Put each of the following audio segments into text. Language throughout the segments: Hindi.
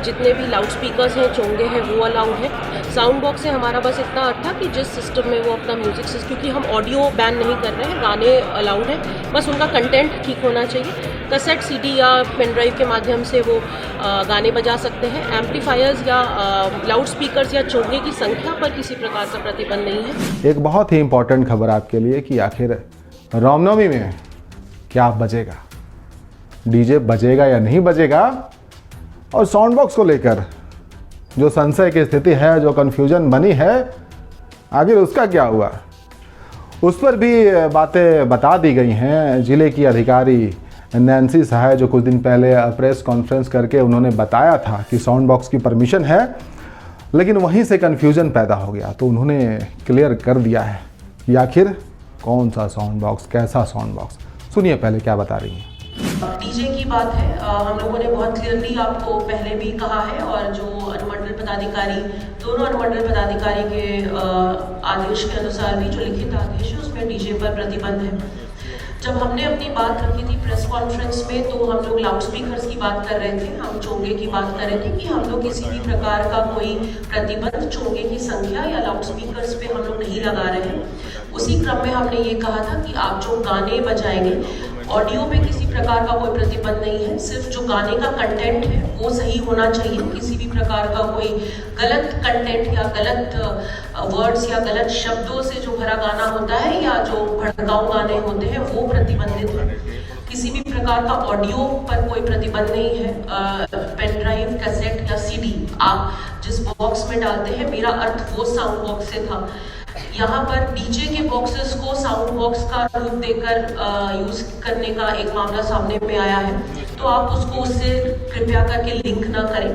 जितने भी लाउड स्पीकर्स हैं, चोंगे हैं, वो अलाउड है। साउंड बॉक्स से हमारा बस इतना अर्थ था कि जिस सिस्टम में वो अपना म्यूज़िक सिस्टम, क्योंकि हम ऑडियो बैन नहीं कर रहे हैं, गाने अलाउड हैं, बस उनका कंटेंट ठीक होना चाहिए। कैसेट, सीडी या पेन ड्राइव के माध्यम से वो गाने बजा सकते हैं। एम्पलीफायर्स या लाउड स्पीकर्स या चोंगे की संख्या पर किसी प्रकार का प्रतिबंध नहीं है। डीजे की बात है, हम लोगों ने बहुत क्लियरली आपको पहले भी कहा है, और जो अनुमंडल पदाधिकारी, दोनों अनुमंडल पदाधिकारी के आदेश के अनुसार भी जो लिखित आदेश है उसमें डीजे पर प्रतिबंध है। जब हमने अपनी बात रखी थी प्रेस कॉन्फ्रेंस में, तो हम लोग लाउड स्पीकर्स की बात कर रहे थे, हम चोंगे की बात कर रहे थे कि हम लोग किसी भी प्रकार का कोई प्रतिबंध चोंगे की संख्या या लाउड स्पीकर्स पे हम लोग नहीं लगा रहे हैं। उसी क्रम में हमने ये कहा था कि आप जो गाने बजाएंगे, ऑडियो पे किसी प्रकार का कोई प्रतिबंध नहीं है, सिर्फ जो गाने का कंटेंट है वो सही होना चाहिए। किसी भी प्रकार का कोई गलत कंटेंट या गलत वर्ड्स या गलत शब्दों से जो भरा गाना होता है या जो भड़काऊ गाने होते हैं वो प्रतिबंधित है। किसी भी प्रकार का ऑडियो पर कोई प्रतिबंध नहीं है। पेन ड्राइव, कैसेट या सीडी आप जिस बॉक्स में डालते हैं, मेरा अर्थ वो साउंड बॉक्स से था। यहाँ पर डीजे के बॉक्सेस को साउंड बॉक्स का रूप देकर यूज करने का एक मामला सामने में आया है, तो आप उसको उससे कृपया करके लिंक ना करें।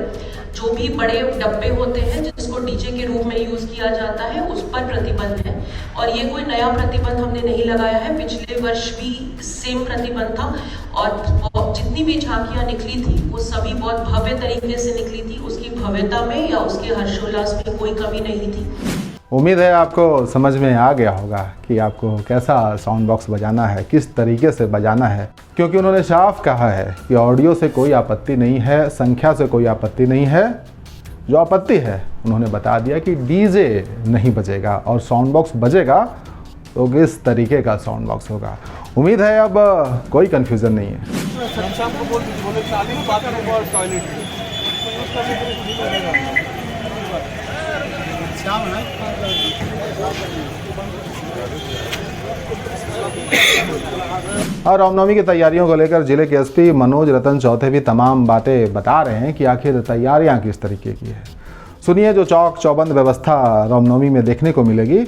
जो भी बड़े डब्बे होते हैं जिसको डीजे के रूप में यूज किया जाता है, उस पर प्रतिबंध है, और ये कोई नया प्रतिबंध हमने नहीं लगाया है। पिछले वर्ष भी सेम प्रतिबंध था, और जितनी भी झांकियां निकली थी वो सभी बहुत भव्य तरीके से निकली थी। उसकी भव्यता में या उसके हर्षोल्लास में कोई कमी नहीं थी। उम्मीद है आपको समझ में आ गया होगा कि आपको कैसा साउंड बॉक्स बजाना है, किस तरीके से बजाना है, क्योंकि उन्होंने साफ कहा है कि ऑडियो से कोई आपत्ति नहीं है, संख्या से कोई आपत्ति नहीं है। जो आपत्ति है उन्होंने बता दिया कि डीजे नहीं बजेगा और साउंड बॉक्स बजेगा, तो किस तरीके का साउंड बॉक्स होगा। उम्मीद है अब कोई कन्फ्यूज़न नहीं है। और रामनवमी की तैयारियों को लेकर जिले के एसपी मनोज रतन चौथे भी तमाम बातें बता रहे हैं कि आखिर तैयारियां किस तरीके की है। सुनिए जो चौक चौबंद व्यवस्था रामनवमी में देखने को मिलेगी।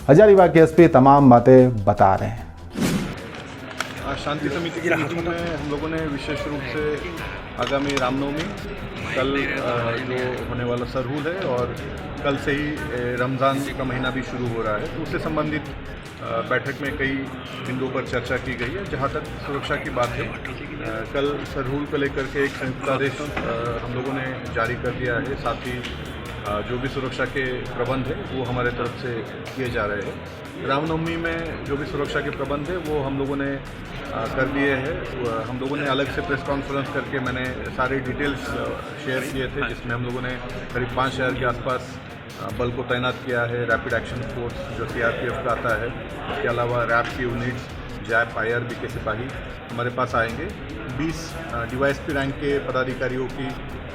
हजारीबाग के एसपी तमाम बातें बता रहे हैं। शांति समिति की मीटिंग में हम लोगों ने विशेष रूप से आगामी रामनवमी, कल जो होने वाला सरहुल है, और कल से ही रमज़ान का महीना भी शुरू हो रहा है, तो उससे संबंधित बैठक में कई बिंदुओं पर चर्चा की गई है। जहाँ तक सुरक्षा की बात है, कल सरहुल को लेकर के एक संयुक्त आदेश हम लोगों ने जारी कर दिया है। साथ ही जो भी सुरक्षा के प्रबंध है वो हमारे तरफ से किए जा रहे हैं। रामनवमी में जो भी सुरक्षा के प्रबंध है वो हम लोगों ने कर दिए हैं। हम लोगों ने अलग से प्रेस कॉन्फ्रेंस करके मैंने सारे डिटेल्स शेयर किए थे, जिसमें हम लोगों ने करीब 5000 के आसपास बल को तैनात किया है। रैपिड एक्शन फोर्स जो CRPF का आता है, उसके अलावा रैप की यूनिट्स, जैप, IRB के सिपाही हमारे पास आएंगे। 20 DYSP रैंक के पदाधिकारियों की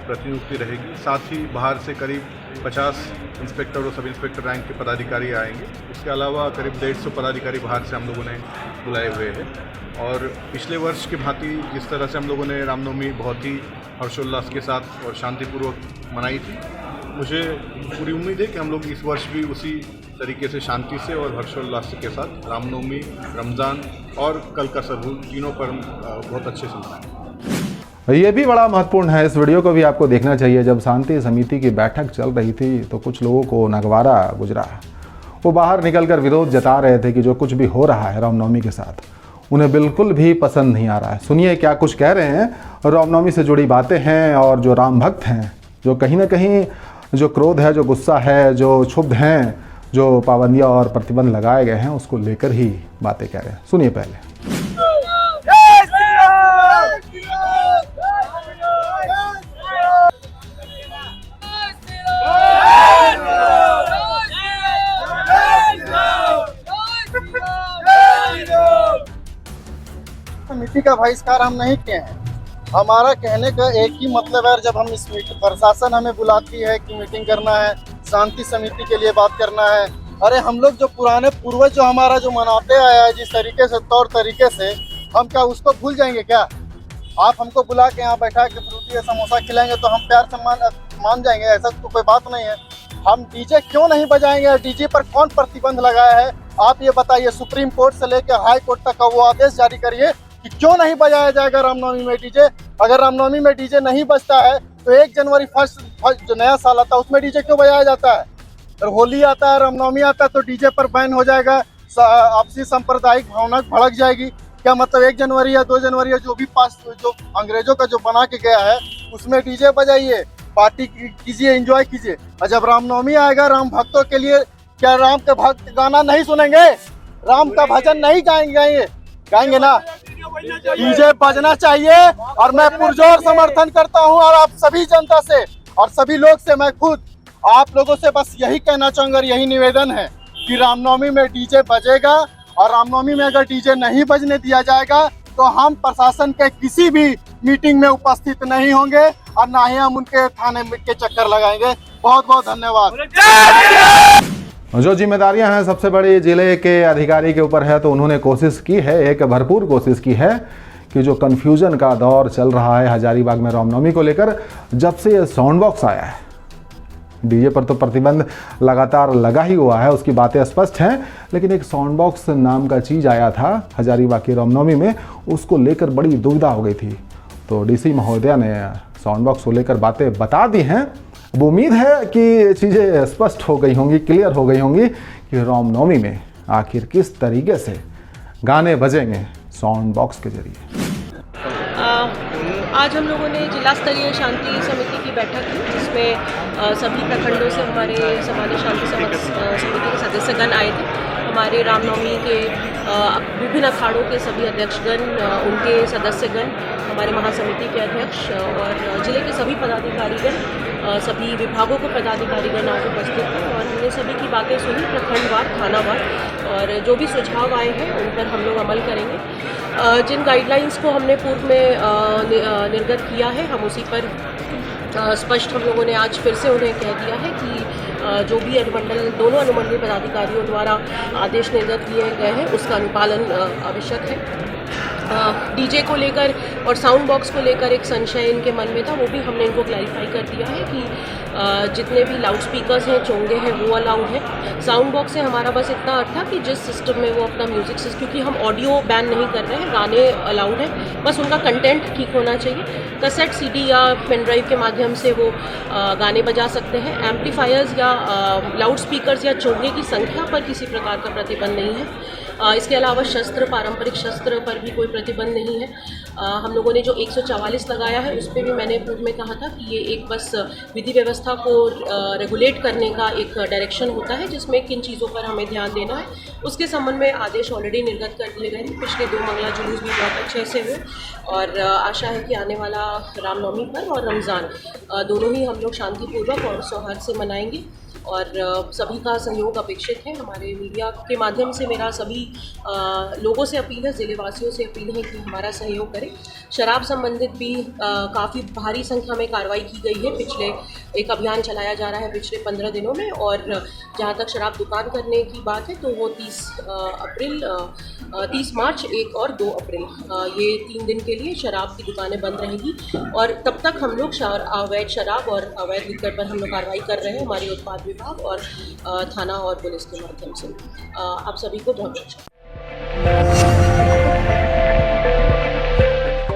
प्रतिनियुक्ति रहेगी। साथ ही बाहर से करीब 50 इंस्पेक्टर और सब इंस्पेक्टर रैंक के पदाधिकारी आएंगे। इसके अलावा करीब 150 पदाधिकारी बाहर से हम लोगों ने बुलाए हुए हैं। और पिछले वर्ष की भांति जिस तरह से हम लोगों ने रामनवमी बहुत ही हर्षोल्लास के साथ और शांतिपूर्वक मनाई थी, मुझे पूरी उम्मीद है कि हम लोग इस वर्ष भी उसी तरीके से शांति से और हर्षोल्लास के साथ रामनवमी, रमज़ान और कल का सरहुल तीनों पर्व बहुत अच्छे से मनाएंगे। ये भी बड़ा महत्वपूर्ण है, इस वीडियो को भी आपको देखना चाहिए। जब शांति समिति की बैठक चल रही थी तो कुछ लोगों को नगवारा गुजरा। वो बाहर निकलकर विरोध जता रहे थे कि जो कुछ भी हो रहा है रामनवमी के साथ उन्हें बिल्कुल भी पसंद नहीं आ रहा है। सुनिए क्या कुछ कह रहे हैं। रामनवमी से जुड़ी बातें हैं, और जो राम भक्त हैं, जो कहीं ना कहीं जो क्रोध है, जो गुस्सा है, जो क्षुब्ध हैं, जो पाबंदियाँ और प्रतिबंध लगाए गए हैं, उसको लेकर ही बातें कह रहे हैं। सुनिए पहले। का बहिष्कार हम नहीं किए हैं। हमारा कहने का एक ही मतलब है, जब हम इस प्रशासन हमें बुलाती है कि मीटिंग करना है, शांति समिति के लिए बात करना है, अरे हम लोग जो पुराने पूर्वज जो हमारा जो मनाते आया है जिस तरीके से तौर तरीके से, हम क्या उसको भूल जाएंगे क्या? आप हमको बुला के यहाँ बैठा के फ्रूटी या समोसा खिलाएंगे तो हम प्यार से मान जाएंगे? ऐसा तो कोई बात नहीं है। हम डीजे क्यों नहीं बजाएंगे? डीजे पर कौन प्रतिबंध लगाया है आप ये बताइए। सुप्रीम कोर्ट से लेकर हाई कोर्ट तक का वो आदेश जारी करिए कि क्यों नहीं बजाया जाएगा रामनवमी में डीजे। अगर रामनवमी में डीजे नहीं बजता है तो 1 जनवरी फर्स्ट जो नया साल आता है उसमें डीजे क्यों बजाया जाता है? और होली आता है, रामनवमी आता है तो डीजे पर बैन हो जाएगा, आपसी सांप्रदायिक भावना भड़क जाएगी। क्या मतलब 1 जनवरी या 2 जनवरी या जो भी पास जो अंग्रेजों का जो बना के गया है उसमें डीजे बजाइए, पार्टी कीजिए, एंजॉय कीजिए। और जब रामनवमी आएगा राम भक्तों के लिए क्या राम के भक्त गाना नहीं सुनेंगे? राम का भजन नहीं गाएंगे ना? डीजे बजना चाहिए। और मैं पुरजोर समर्थन करता हूं और आप सभी जनता से और सभी लोग से, मैं खुद आप लोगों से बस यही कहना चाहूंगा, यही निवेदन है कि रामनवमी में डीजे बजेगा और रामनवमी में अगर डीजे नहीं बजने दिया जाएगा तो हम प्रशासन के किसी भी मीटिंग में उपस्थित नहीं होंगे और ना ही हम उनके थाने के चक्कर लगाएंगे। बहुत बहुत धन्यवाद। जो जिम्मेदारियां हैं सबसे बड़ी जिले के अधिकारी के ऊपर है, तो उन्होंने कोशिश की है, एक भरपूर कोशिश की है कि जो कन्फ्यूजन का दौर चल रहा है हजारीबाग में रामनवमी को लेकर, जब से ये साउंड बॉक्स आया है, डीजे पर तो प्रतिबंध लगातार लगा ही हुआ है, उसकी बातें स्पष्ट हैं, लेकिन एक साउंड बॉक्स नाम का चीज़ आया था हजारीबाग की रामनवमी में, उसको लेकर बड़ी दुविधा हो गई थी। तो डीसी महोदया ने साउंड बॉक्स को लेकर बातें बता दी हैं। अब उम्मीद है कि चीज़ें स्पष्ट हो गई होंगी, क्लियर हो गई होंगी कि रामनवमी में आखिर किस तरीके से गाने बजेंगे साउंड बॉक्स के जरिए। आज हम लोगों ने जिला स्तरीय शांति समिति की बैठक की, जिसमें सभी प्रखंडों से हमारे सामान्य शांति समिति के सदस्यगण आए थे। हमारे रामनवमी के विभिन्न अखाड़ों के सभी अध्यक्षगण, उनके सदस्यगण, हमारे महासमिति के अध्यक्ष और जिले के सभी पदाधिकारीगण, सभी विभागों के पदाधिकारीगण आज उपस्थित थे और हमने सभी की बातें सुनी, प्रखंडवार, थानावार, और जो भी सुझाव आए हैं उन पर हम लोग अमल करेंगे। जिन गाइडलाइंस को हमने पूर्व में निर्गत किया है, हम उसी पर स्पष्ट हम लोगों ने आज फिर से उन्हें कह दिया है कि जो भी अनुमंडल, दोनों अनुमंडल पदाधिकारियों द्वारा आदेश निर्गत किए गए हैं उसका अनुपालन आवश्यक है। डीजे को लेकर और साउंड बॉक्स को लेकर एक संशय इनके मन में था, वो भी हमने इनको क्लैरिफाई कर दिया है कि जितने भी लाउड स्पीकर्स हैं, चोंगे हैं, वो अलाउड है। साउंड बॉक्स से हमारा बस इतना अर्थ था कि जिस सिस्टम में वो अपना म्यूज़िक सिस्टम, क्योंकि हम ऑडियो बैन नहीं कर रहे हैं, गाने अलाउड है, बस उनका कंटेंट ठीक होना चाहिए। कैसेट, सीडी या पेन ड्राइव के माध्यम से वो गाने बजा सकते हैं। एम्पलीफायर्स या लाउड स्पीकर्स या चोंगे की संख्या पर किसी प्रकार का प्रतिबंध नहीं है। इसके अलावा शस्त्र, पारंपरिक शस्त्र पर भी कोई प्रतिबंध नहीं है। हम लोगों ने जो 144 लगाया है उस पर भी मैंने पूर्व में कहा था कि ये एक बस विधि व्यवस्था को रेगुलेट करने का एक डायरेक्शन होता है, जिसमें किन चीज़ों पर हमें ध्यान देना है। उसके संबंध में आदेश ऑलरेडी निर्गत कर दिए गए हैं। पिछले 2 मंगला जुलूस भी बहुत अच्छे से हुए और आशा है कि आने वाला रामनवमी पर्व और रमज़ान दोनों ही हम लोग शांतिपूर्वक और सौहार्द से मनाएंगे और सभी का सहयोग अपेक्षित है। हमारे मीडिया के माध्यम से मेरा सभी लोगों से अपील है, ज़िलेवासियों से अपील है कि हमारा सहयोग करें। शराब संबंधित भी काफ़ी भारी संख्या में कार्रवाई की गई है। पिछले एक अभियान चलाया जा रहा है पिछले 15 दिनों में, और जहाँ तक शराब दुकान करने की बात है तो वो 30 मार्च, 1 और 2 अप्रैल, ये 3 दिन के लिए शराब की दुकानें बंद रहेगी और तब तक हम लोग अवैध शराब और अवैध लिकर पर हम लोग कार्रवाई कर रहे हैं, हमारे उत्पाद विभाग और थाना और पुलिस के माध्यम से। आप सभी को बहुत